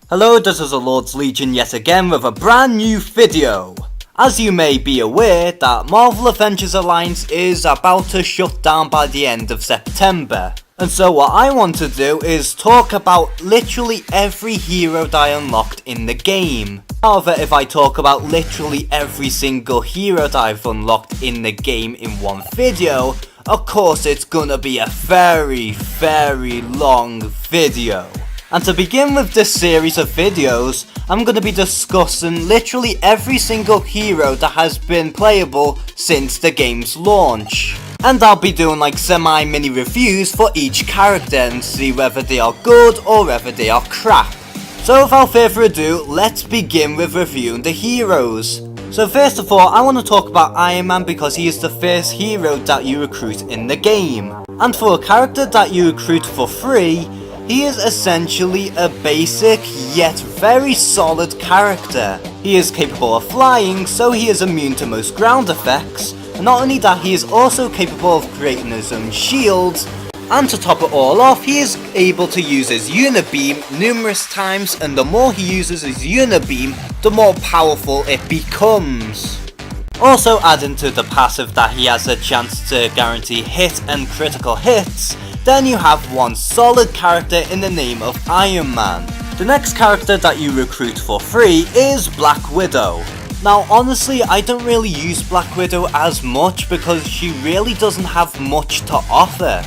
Hello, this is the Lord's Legion yet again with a brand new video. As you may be aware that Marvel Avengers Alliance is about to shut down by the end of September. And so what I want to do is talk about literally every hero that I unlocked in the game. However, if I talk about literally every single hero that I've unlocked in the game in one video, of course it's gonna be a very long video. And to begin with this series of videos, I'm going to be discussing literally every single hero that has been playable since the game's launch. And I'll be doing like semi-mini reviews for each character and see whether they are good or whether they are crap. So without further ado, let's begin with reviewing the heroes. So first of all, I want to talk about Iron Man because he is the first hero that you recruit in the game. And for a character that you recruit for free, he is essentially a basic yet very solid character. He is capable of flying, so he is immune to most ground effects, and not only that, he is also capable of creating his own shields, and to top it all off, he is able to use his Unibeam numerous times, and the more he uses his Unibeam, the more powerful it becomes. Also adding to the passive that he has a chance to guarantee hit and critical hits, then you have one solid character in the name of Iron Man. The next character that you recruit for free is Black Widow. Now honestly, I don't really use Black Widow as much because she really doesn't have much to offer.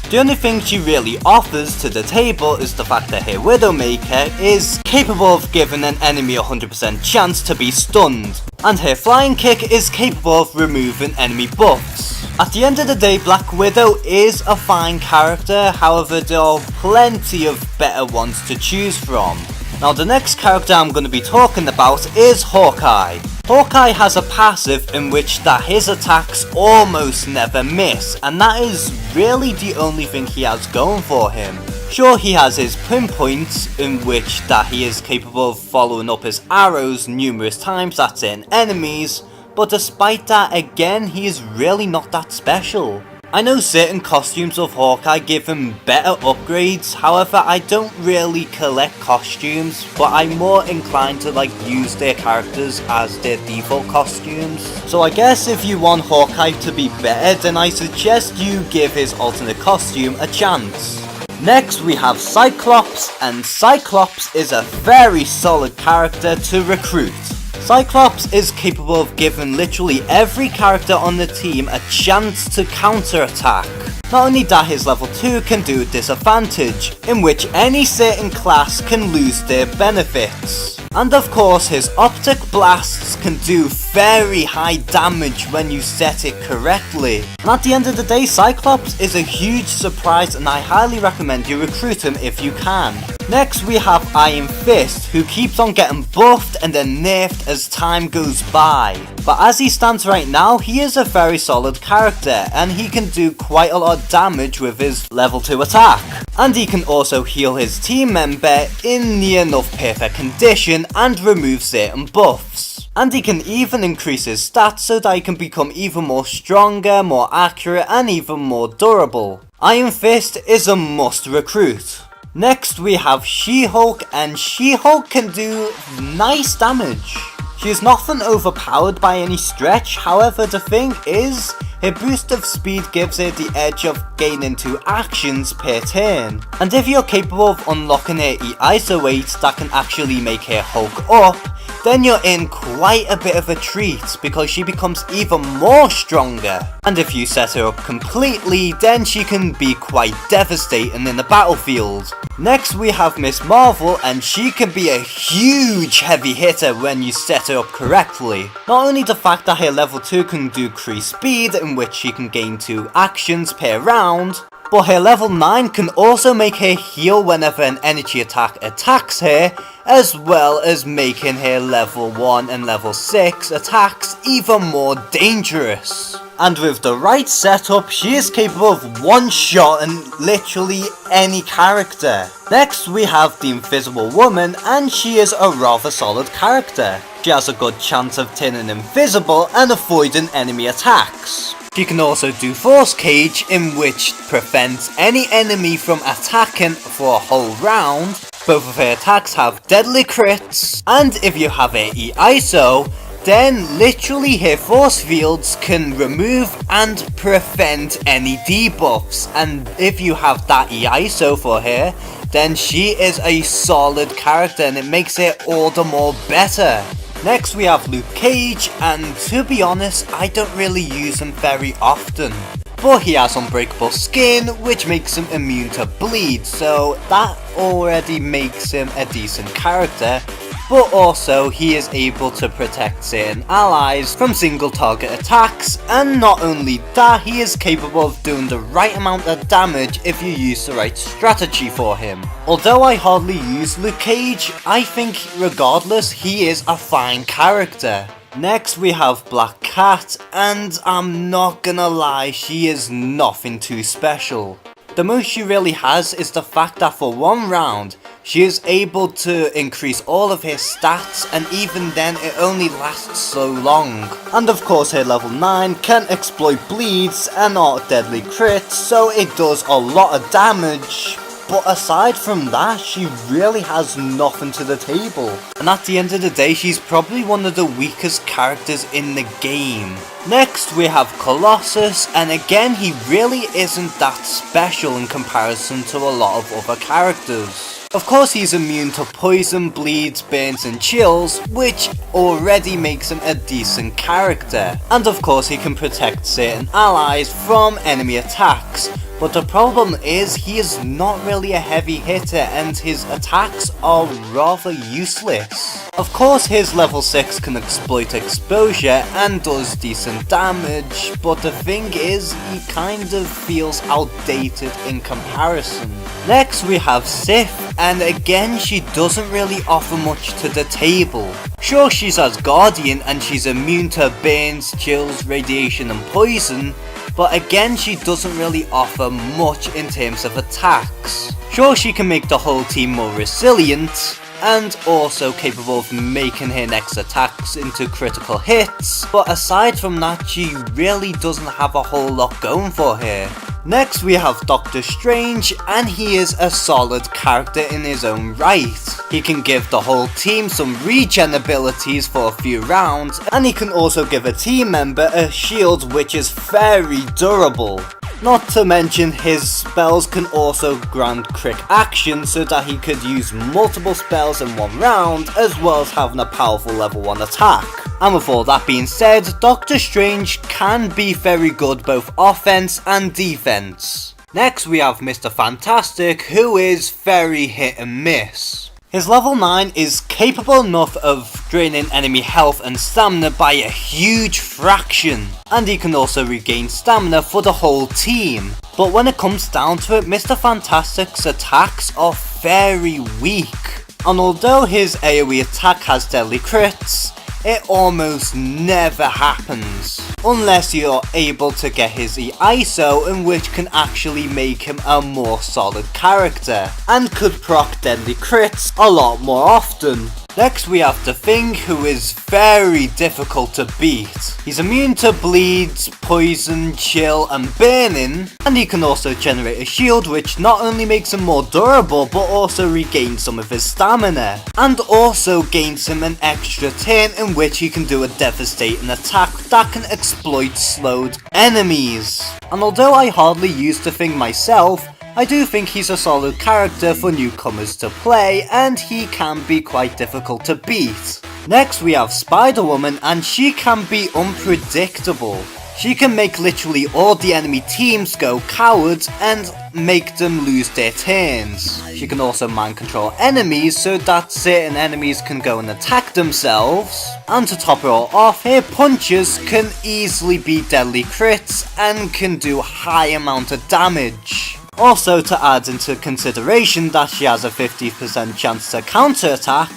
The only thing she really offers to the table is the fact that her Widowmaker is capable of giving an enemy 100% chance to be stunned, and her flying kick is capable of removing enemy buffs. At the end of the day, Black Widow is a fine character, however there are plenty of better ones to choose from. Now the next character I'm going to be talking about is Hawkeye. Hawkeye has a passive in which that his attacks almost never miss, and that is really the only thing he has going for him. Sure, he has his pinpoints in which that he is capable of following up his arrows numerous times at certain enemies, but despite that, again, he is really not that special. I know certain costumes of Hawkeye give him better upgrades, however I don't really collect costumes, but I'm more inclined to use their characters as their default costumes. So I guess if you want Hawkeye to be better, then I suggest you give his alternate costume a chance. Next we have Cyclops, and Cyclops is a very solid character to recruit. Cyclops is capable of giving literally every character on the team a chance to counterattack. Not only that, his level 2 can do disadvantage, in which any certain class can lose their benefits. And of course, his optic blasts can do very high damage when you set it correctly. And at the end of the day, Cyclops is a huge surprise, and I highly recommend you recruit him if you can. Next we have Iron Fist, who keeps on getting buffed and then nerfed as time goes by. But as he stands right now, he is a very solid character, and he can do quite a lot of damage with his level 2 attack. And he can also heal his team member in near enough perfect condition and remove certain buffs. And he can even increase his stats so that he can become even more stronger, more accurate, and even more durable. Iron Fist is a must recruit. Next we have She-Hulk, and She-Hulk can do nice damage. She is nothing overpowered by any stretch, however the thing is, her boost of speed gives her the edge of gaining 2 actions per turn. And if you're capable of unlocking her E-ISO weight that can actually make her Hulk up, then you're in quite a bit of a treat because she becomes even more stronger. And if you set her up completely, then she can be quite devastating in the battlefield. Next we have Miss Marvel, and she can be a huge heavy hitter when you set her up correctly. Not only the fact that her level 2 can do increased speed in which she can gain 2 actions per round, but her level 9 can also make her heal whenever an energy attack attacks her, as well as making her level 1 and level 6 attacks even more dangerous. And with the right setup, she is capable of one-shotting literally any character. Next we have the Invisible Woman, and she is a rather solid character. She has a good chance of turning invisible and avoiding enemy attacks. She can also do Force Cage, in which prevents any enemy from attacking for a whole round, Both of her attacks have deadly crits, and if you have a EISO, then literally her force fields can remove and prevent any debuffs, and if you have that EISO for her, then she is a solid character and it makes it all the more better. Next we have Luke Cage, and to be honest, I don't really use him very often. But he has unbreakable skin, which makes him immune to bleed, so that already makes him a decent character. But also, he is able to protect certain allies from single target attacks, and not only that, he is capable of doing the right amount of damage if you use the right strategy for him. Although I hardly use Luke Cage, I think regardless, he is a fine character. Next we have Black Cat, and I'm not gonna lie, she is nothing too special. The most she really has is the fact that for one round, she is able to increase all of her stats, and even then it only lasts so long. And of course her level 9 can exploit bleeds and not deadly crits, so it does a lot of damage. But aside from that, she really has nothing to the table. And at the end of the day, she's probably one of the weakest characters in the game. Next we have Colossus, and again he really isn't that special in comparison to a lot of other characters. Of course he's immune to poison, bleeds, burns and chills, which already makes him a decent character. And of course he can protect certain allies from enemy attacks. But the problem is, he is not really a heavy hitter and his attacks are rather useless. Of course his level 6 can exploit exposure and does decent damage, but the thing is, he kind of feels outdated in comparison. Next we have Sif, and again she doesn't really offer much to the table. Sure, she's Asgardian and she's immune to burns, chills, radiation and poison, but again she doesn't really offer much in terms of attacks. Sure, she can make the whole team more resilient, and also capable of making her next attacks into critical hits, but aside from that she really doesn't have a whole lot going for her. Next we have Doctor Strange, and he is a solid character in his own right. He can give the whole team some regen abilities for a few rounds, and he can also give a team member a shield which is very durable. Not to mention his spells can also grant quick action so that he could use multiple spells in one round, as well as having a powerful level 1 attack. And with all that being said, Doctor Strange can be very good both offense and defense. Next we have Mr. Fantastic, who is very hit and miss. His level 9 is capable enough of draining enemy health and stamina by a huge fraction, and he can also regain stamina for the whole team. But when it comes down to it, Mr. Fantastic's attacks are very weak, and although his AoE attack has deadly crits, it almost never happens, unless you're able to get his EISO, in which can actually make him a more solid character, and could proc deadly crits a lot more often. Next we have The Thing, who is very difficult to beat. He's immune to bleeds, poison, chill and burning, and he can also generate a shield which not only makes him more durable but also regains some of his stamina, and also gains him an extra turn in which he can do a devastating attack that can exploit slowed enemies. And although I hardly use The Thing myself, I do think he's a solid character for newcomers to play, and he can be quite difficult to beat. Next we have Spider-Woman, and she can be unpredictable. She can make literally all the enemy teams go cowards and make them lose their turns. She can also mind control enemies so that certain enemies can go and attack themselves. And to top it all off, her punches can easily be deadly crits and can do a high amount of damage. Also, to add into consideration that she has a 50% chance to counterattack,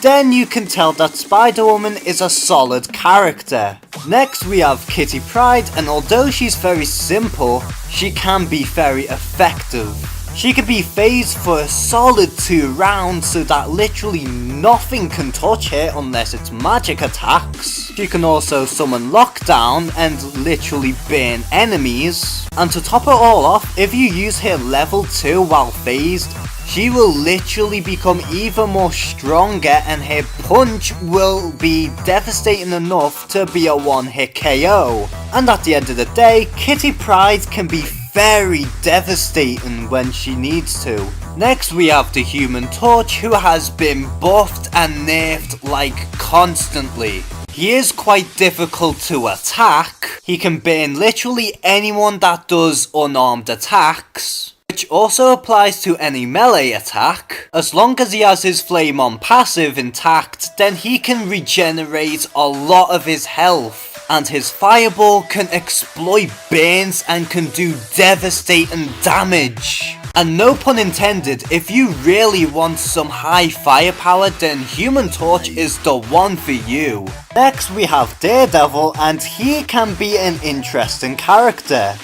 then you can tell that Spider-Woman is a solid character. Next we have Kitty Pryde, and although she's very simple, she can be very effective. She can be phased for a solid 2 rounds so that literally nothing can touch her unless it's magic attacks. She can also summon lockdown and literally burn enemies. And to top it all off, if you use her level 2 while phased, she will literally become even more stronger, and her punch will be devastating enough to be a one-hit KO. And at the end of the day, Kitty Pryde can be very devastating when she needs to. Next we have the Human Torch, who has been buffed and nerfed like constantly. He is quite difficult to attack. He can burn literally anyone that does unarmed attacks, which also applies to any melee attack. As long as he has his Flame On passive intact, then he can regenerate a lot of his health. And his Fireball can exploit burns and can do devastating damage. And no pun intended, if you really want some high firepower, then Human Torch is the one for you. Next we have Daredevil, and he can be an interesting character.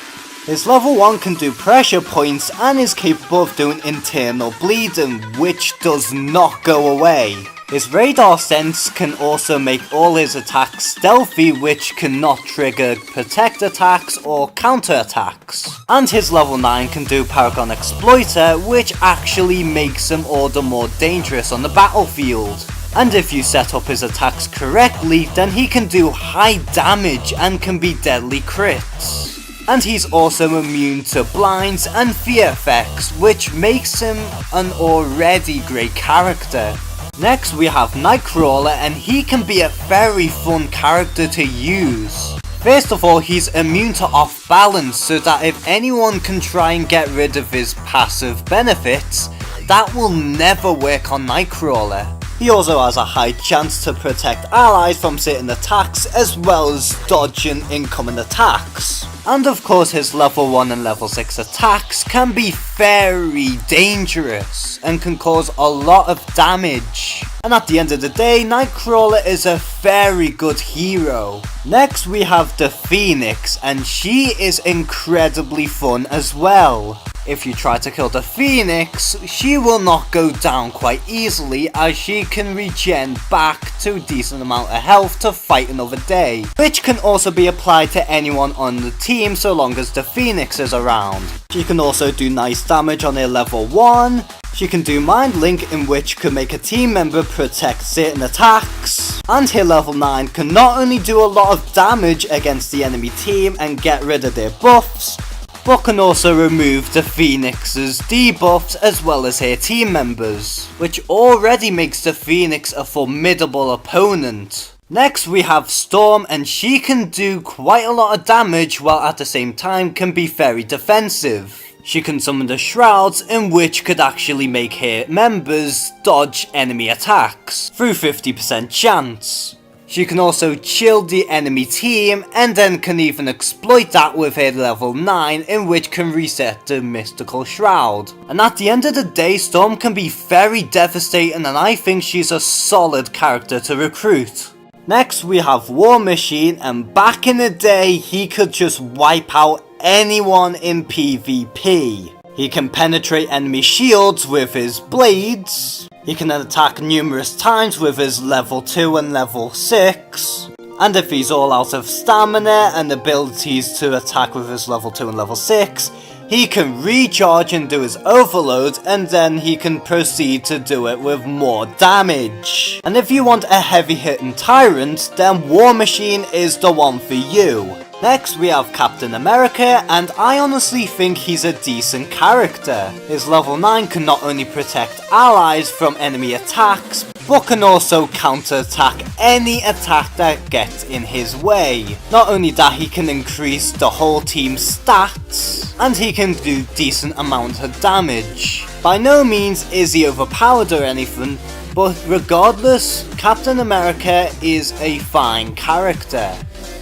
His level 1 can do pressure points and is capable of doing internal bleeding, which does not go away. His radar sense can also make all his attacks stealthy, which cannot trigger protect attacks or counter attacks. And his level 9 can do Paragon Exploiter, which actually makes him all the more dangerous on the battlefield. And if you set up his attacks correctly, then he can do high damage and can be deadly crits. And he's also immune to blinds and fear effects, which makes him an already great character. Next we have Nightcrawler, and he can be a very fun character to use. First of all, he's immune to off balance, so that if anyone can try and get rid of his passive benefits, that will never work on Nightcrawler. He also has a high chance to protect allies from certain attacks, as well as dodging incoming attacks. And of course his level 1 and level 6 attacks can be very dangerous and can cause a lot of damage. And at the end of the day, Nightcrawler is a very good hero. Next we have the Phoenix, and she is incredibly fun as well. If you try to kill the Phoenix, she will not go down quite easily, as she can regen back to a decent amount of health to fight another day, which can also be applied to anyone on the team so long as the Phoenix is around. She can also do nice damage on her level 1. She can do Mind Link, in which can make a team member protect certain attacks. And her level 9 can not only do a lot of damage against the enemy team and get rid of their buffs, but can also remove the Phoenix's debuffs as well as her team members, which already makes the Phoenix a formidable opponent. Next we have Storm, and she can do quite a lot of damage while at the same time can be very defensive. She can summon the Shrouds, in which could actually make her members dodge enemy attacks through 50% chance. She can also chill the enemy team, and then can even exploit that with her level 9, in which can reset the mystical shroud. And at the end of the day, Storm can be very devastating, and I think she's a solid character to recruit. Next we have War Machine, and back in the day he could just wipe out anyone in PvP. He can penetrate enemy shields with his blades. He can attack numerous times with his level 2 and level 6. And if he's all out of stamina and abilities to attack with his level 2 and level 6, he can recharge and do his overload, and then he can proceed to do it with more damage. And if you want a heavy hitting tyrant, then War Machine is the one for you. Next we have Captain America, and I honestly think he's a decent character. His level 9 can not only protect allies from enemy attacks, but can also counter-attack any attack that gets in his way. Not only that, he can increase the whole team's stats, and he can do decent amount of damage. By no means is he overpowered or anything, but regardless, Captain America is a fine character.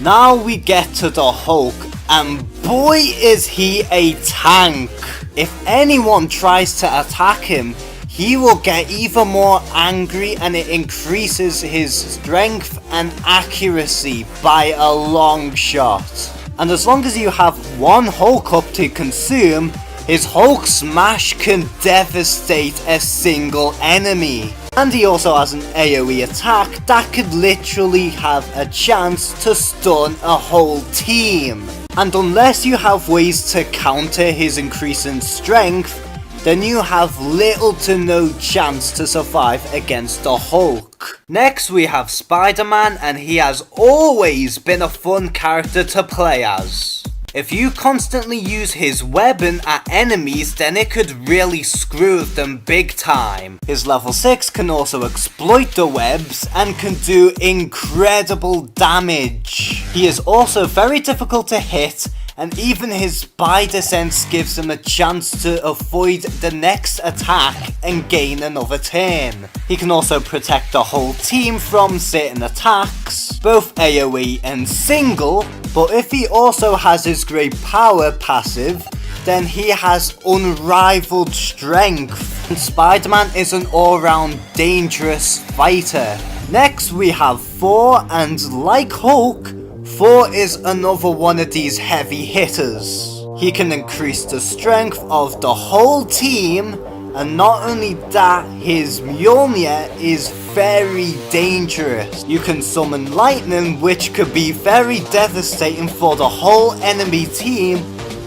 Now we get to the Hulk, and boy is he a tank. If anyone tries to attack him, he will get even more angry, and it increases his strength and accuracy by a long shot. And as long as you have one Hulk up to consume, his Hulk Smash can devastate a single enemy. And he also has an AoE attack that could literally have a chance to stun a whole team. And unless you have ways to counter his increase in strength, then you have little to no chance to survive against the Hulk. Next we have Spider-Man, and he has always been a fun character to play as. If you constantly use his weapon at enemies, then it could really screw them big time. His level 6 can also exploit the webs and can do incredible damage. He is also very difficult to hit, and even his spider sense gives him a chance to avoid the next attack and gain another turn. He can also protect the whole team from certain attacks, both AoE and single, but if he also has his great power passive, then he has unrivaled strength, and Spider-Man is an all-round dangerous fighter. Next we have Thor, and like Hulk, Thor is another one of these heavy hitters. He can increase the strength of the whole team, and not only that, his Mjolnir is very dangerous. You can summon lightning, which could be very devastating for the whole enemy team,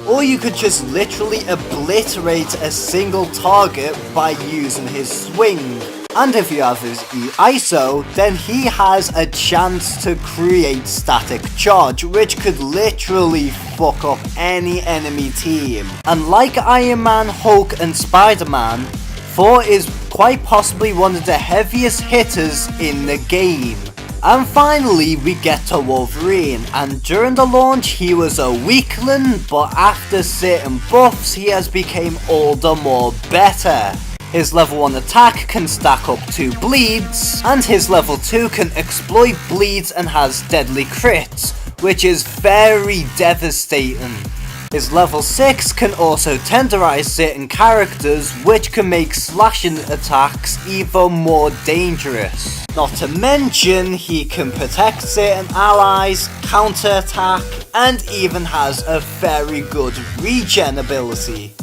or you could just literally obliterate a single target by using his swing. And if you have his E-ISO, then he has a chance to create static charge, which could literally fuck up any enemy team. And like Iron Man, Hulk and Spider-Man, Thor is quite possibly one of the heaviest hitters in the game. And finally we get to Wolverine, and during the launch he was a weakling, but after certain buffs he has become all the more better. His level 1 attack can stack up 2 bleeds, and his level 2 can exploit bleeds and has deadly crits, which is very devastating. His level 6 can also tenderize certain characters, which can make slashing attacks even more dangerous. Not to mention, he can protect certain allies, counter-attack, and even has a very good regen ability.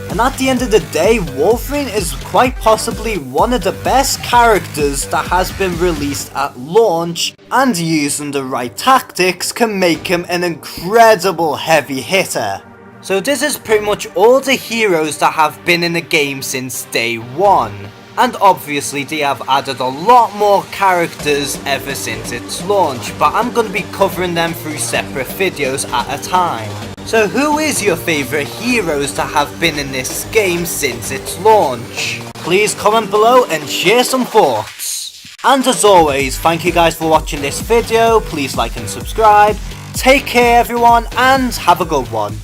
And at the end of the day, Wolverine is quite possibly one of the best characters that has been released at launch, and using the right tactics can make him an incredible heavy hitter. So this is pretty much all the heroes that have been in the game since day one. And obviously they have added a lot more characters ever since its launch, but I'm going to be covering them through separate videos at a time. So who is your favourite heroes that have been in this game since its launch? Please comment below and share some thoughts. And as always, thank you guys for watching this video. Please like and subscribe. Take care everyone, and have a good one.